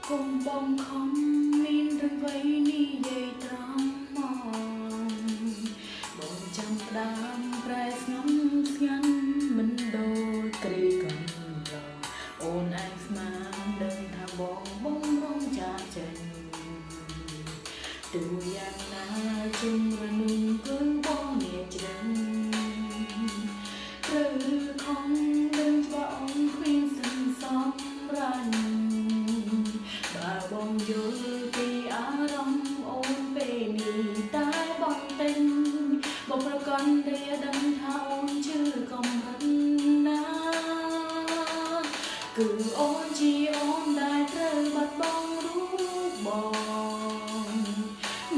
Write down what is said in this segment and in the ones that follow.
គុំបងខំមានរង្វៃនេះយាយត្រង់មកបងចាំផ្ដាំប្រែស្ងំស្ងាត់មិនដូចគ្រីកំឡោអូនឯងស្មានដឹងថាបងរងចាចេញទូយ៉ាងណាជុំរនុងគឺបងមានជ្រឹងត្រូវឬខំដឹងច្បាស់អូនគ្មានសន្សំរាញ់បងយល់ពីអារម្មណ៍អូនពេលនេះតែបងទិញបងប្រកាន់តែដឹងថាអូនជឿកំរិតណាគឺអូនជាអូនដែលត្រូវបាត់បង់រូបបង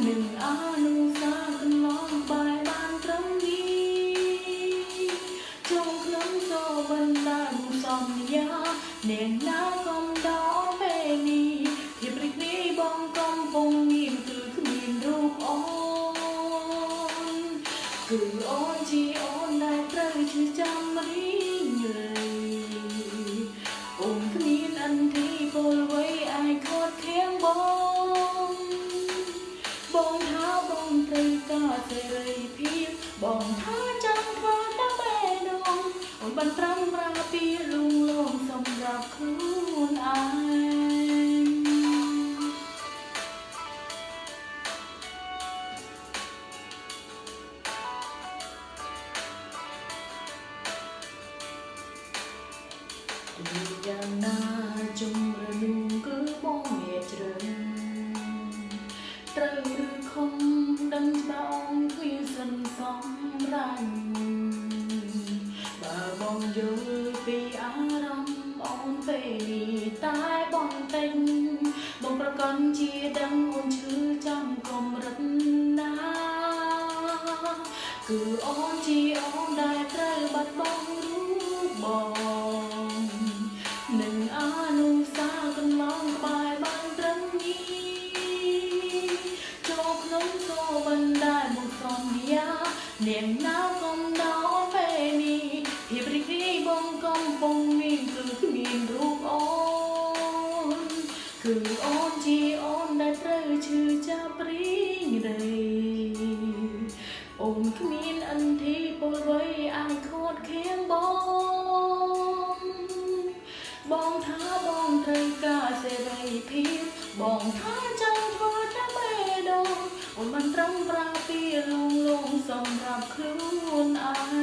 នឹងអនុសាកន្លងបែបបានត្រឹមនេះចូលក្នុងសោបណ្ដាមុសន្យាអ្នកណាកំដៅពេលនេះបងកំពុងមានគឺគ្មានរូបអូនគឺអូនជាអូនដែលត្រូវឈឺចាំរីងរៃអូនគ្មានអន្ទីពលវ័យអាចខត់ខាំងបងថាបងត្រូវការសេរីភាពបងថាចង់ធ្វើតែបេះដូងអូនបានប្រាំប្រាពីលងលងសម្រាប់ខ្លួនឯងយ៉ាងណាជុំរនុងគឺបងមានជ្រឹងត្រូវឬខំដឹងច្បាស់អូនគ្មានសន្សំរាញ់បើបងយល់ពីអារម្មណ៍អូនពេលនេះតែបងទិញបងប្រកាន់ជាដឹងអូនឈឺចាំកម្រិតណាគឺអូនជាអូនដែលត្រូវបាត់បង់រូបបងនឹងអនុសាកន្លងក្បែរបានត្រឹមនេះចូលក្នុងសោបណ្ដាមកសន្យានាងណាកំដៅពេលនេះភាពរីករាយបងកំពុងមានគឺគ្មានរូបអូនគឺអូនជាអូនដែលត្រូវឈឺចាប់រីងរៃអូនគ្មានអន្ទីពលវ័យអាចខត់ខាំងបងថាបងត្រូវការសេរីភាពបងថាចង់ធ្វើតែបេះដូងអូនបានត្រឹមប្រាពីលងលងសម្រាប់ខ្លួនឯង